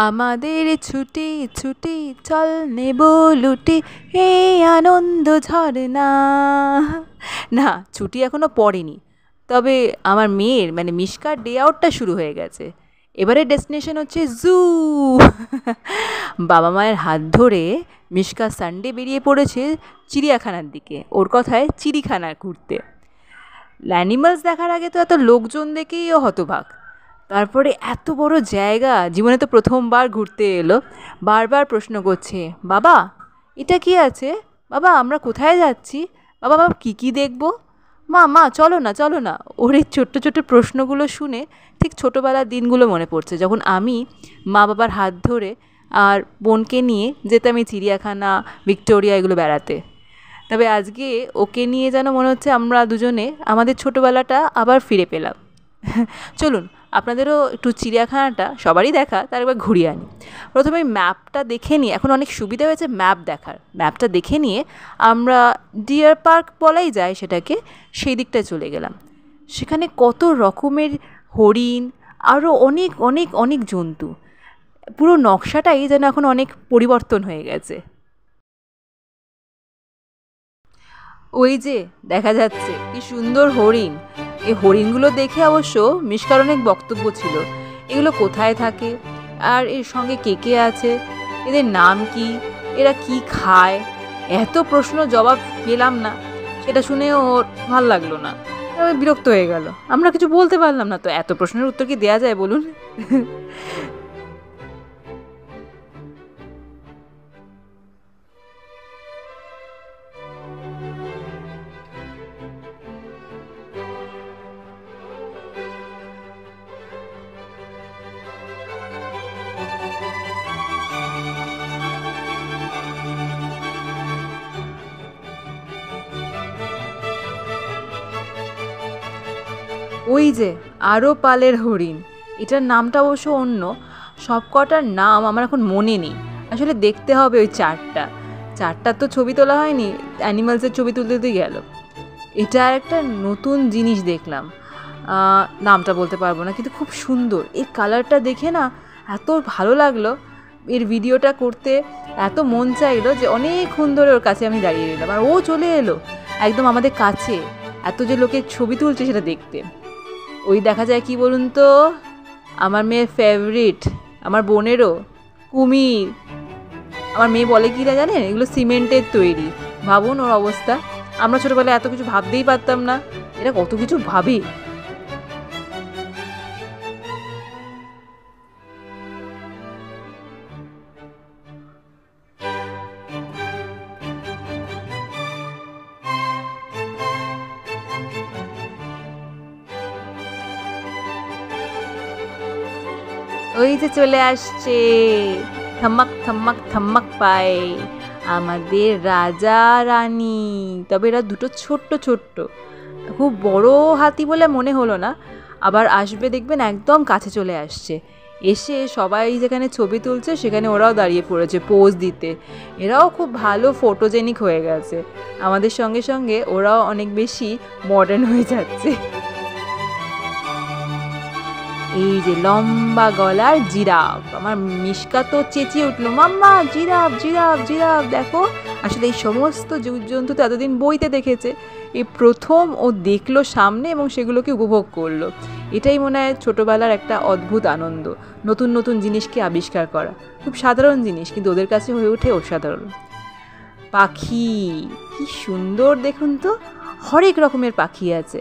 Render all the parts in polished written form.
আমাদের ছুটি ছুটি চল নেব লুটি এই আনন্দ ঝরনা। না, ছুটি এখনও পড়েনি, তবে আমার মেয়ের মানে মিশকার ডে আউটটা শুরু হয়ে গেছে। এবারে ডেস্টিনেশন হচ্ছে জু। বাবা মায়ের হাত ধরে মিশকা সানডে বেরিয়ে পড়েছে চিড়িয়াখানার দিকে, ওর কথায় চিড়িখানা ঘুরতে। অ্যানিমালস দেখার আগে তো এত লোকজন দেখেই ও হতবাক। তারপরে এত বড় জায়গা, জীবনে তো প্রথমবার ঘুরতে এলো, বারবার প্রশ্ন করছে, বাবা এটা কি আছে, বাবা আমরা কোথায় যাচ্ছি, বাবা বাবা কী কী দেখবো, মা মা চলো না চলো না। ওর এই ছোট্ট ছোট্ট প্রশ্নগুলো শুনে ঠিক ছোটোবেলার দিনগুলো মনে পড়ছে, যখন আমি মা বাবার হাত ধরে আর বোনকে নিয়ে যেতাম এই চিড়িয়াখানা, ভিক্টোরিয়া এগুলো বেড়াতে। তবে আজকে ওকে নিয়ে যেন মনে হচ্ছে আমরা দুজনে আমাদের ছোটোবেলাটা আবার ফিরে পেলাম। চলুন আপনাদেরও একটু চিড়িয়াখানাটা সবারই দেখা তার একবার ঘুরিয়ে আনি। প্রথমে ম্যাপটা দেখে নিয়ে, এখন অনেক সুবিধা হয়েছে ম্যাপ দেখার, ম্যাপটা দেখে নিয়ে আমরা ডিয়ার পার্ক বলাই যায় সেটাকে, সেই দিকটায় চলে গেলাম। সেখানে কত রকমের হরিণ, আরও অনেক অনেক অনেক জন্তু, পুরো নকশাটাই যেন এখন অনেক পরিবর্তন হয়ে গেছে। ওই যে দেখা যাচ্ছে কি সুন্দর হরিণ। এই হরিণগুলো দেখে অবশ্য মিশকার অনেক বক্তব্য ছিল, এগুলো কোথায় থাকে আর এর সঙ্গে কে কে আছে, এদের নাম কি, এরা কি খায়। এত প্রশ্ন জবাব পেলাম না, সেটা শুনে ওর ভাল লাগলো না, বিরক্ত হয়ে গেল। আমরা কিছু বলতে পারলাম না, তো এত প্রশ্নের উত্তর কি দেয়া যায় বলুন। ওই যে আরও পালের হরিণ, এটার নামটা অবশ্য অন্য, সব কটার নাম আমার এখন মনে নেই। আসলে দেখতে হবে ওই চারটা, চারটার তো ছবি তোলা হয়নি, অ্যানিমালসের ছবি তুলতে গেল। এটা একটা নতুন জিনিস দেখলাম, নামটা বলতে পারবো না, কিন্তু খুব সুন্দর। এর কালারটা দেখে না এত ভালো লাগলো, এর ভিডিওটা করতে এত মন চাইলো যে অনেকক্ষণ ধরে ওর কাছে আমি দাঁড়িয়ে রইলাম, আর ও চলে এলো একদম আমাদের কাছে, এত যে লোকের ছবি তুলছে সেটা দেখতে। ওই দেখা যায় কি বলুন তো, আমার মেয়ের ফেভারিট, আমার বোনেরও, কুমির। আমার মেয়ে বলে কি না জানেন, এগুলো সিমেন্টের তৈরি। ভাবুন ওর অবস্থা, আমরা ছোটোবেলায় এত কিছু ভাবতেই পারতাম না, এরা কত কিছু ভাবে। ওই যে চলে আসছে, থম্মাক থম্মাক থম্মাক পায় আমাদের রাজা রানী। তবে এরা দুটো ছোট্ট ছোট্ট, খুব বড় হাতি বলে মনে হলো না। আবার আসবে দেখবেন একদম কাছে চলে আসছে, এসে সবাই যেখানে ছবি তুলছে সেখানে ওরাও দাঁড়িয়ে পড়েছে পোজ দিতে। এরাও খুব ভালো ফটোজেনিক হয়ে গেছে, আমাদের সঙ্গে সঙ্গে ওরাও অনেক বেশি মডার্ন হয়ে যাচ্ছে। এই যে লম্বা গলার জিরাফ, আমার মিশকা তো চেঁচিয়ে উঠলো, মাম্মা জিরাফ জিরাফ জিরাফ দেখো। আসলে এই সমস্ত জীবজন্তু তো এতদিন বইতে দেখেছে, এই প্রথম ও দেখলো সামনে এবং সেগুলোকে উপভোগ করলো। এটাই মনে হয় ছোটোবেলার একটা অদ্ভুত আনন্দ, নতুন নতুন জিনিসকে আবিষ্কার করা। খুব সাধারণ জিনিস কিন্তু ওদের কাছে হয়ে ওঠে অসাধারণ। পাখি কি সুন্দর দেখুন তো, হরেক রকমের পাখি আছে,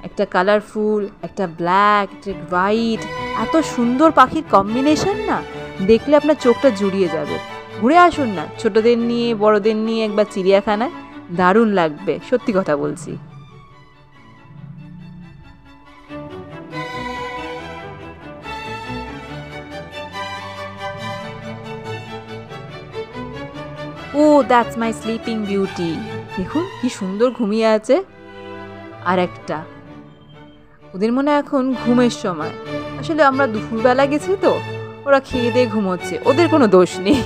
একটা কালারফুল, একটা ব্ল্যাক, একটা হোয়াইট, এত সুন্দর পাখির কম্বিনেশন না, দেখলে আপনার চোখটা জুড়িয়ে যাবে। ঘুরে আসুন না ছোটদের নিয়ে বড়দের নিয়ে একবার চিড়িয়াখানায়, দারুণ লাগবে, সত্যি কথা বলছি। ও দ্যাটস মাই স্লিপিং বিউটি, দেখুন কি সুন্দর ঘুমিয়ে আছে। আর একটা, ওদের মনে এখন ঘুমের সময়, আসলে আমরা দুপুরবেলা গেছি তো, ওরা খেয়ে দিয়ে ঘুমোচ্ছে, ওদের কোনো দোষ নেই।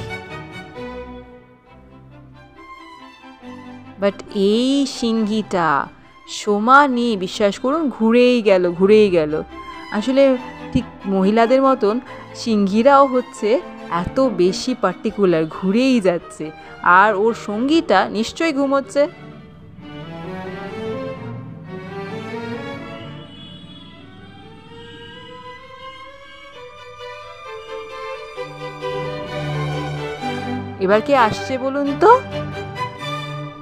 বাট এই সিংহীটা সমানে বিশ্বাস করুন ঘুরেই গেল ঘুরেই গেল। আসলে ঠিক মহিলাদের মতন সিংহীরাও হচ্ছে এত বেশি পার্টিকুলার, ঘুরেই যাচ্ছে, আর ওর সঙ্গীটা নিশ্চয়ই ঘুমোচ্ছে। এবার কে আসছে বলুন তো?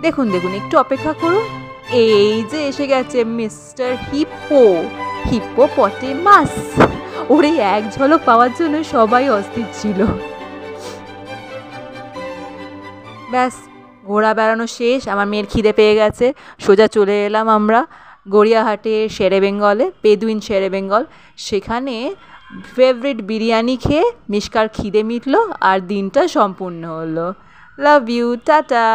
দেখুন দেখুন, একটু অপেক্ষা করুন। এই যে এসে গেছে মিস্টার হিপ্পো, হিপ্পোপটেমাস। ওর এই এক ঝলক পাওয়ার জন্য সবাই অস্থির ছিল। ব্যাস, ঘোরা বেড়ানো শেষ, আমার মেয়ের খিদে পেয়ে গেছে। সোজা চলে এলাম আমরা গড়িয়াহাটের শেরে বেঙ্গলে, পেদুইন শেরে বেঙ্গল। সেখানে ফেভারিট বিরিয়ানি খেয়ে মিশকার খিদে মিটলো আর দিনটা সম্পূর্ণ হলো। Love you, tata.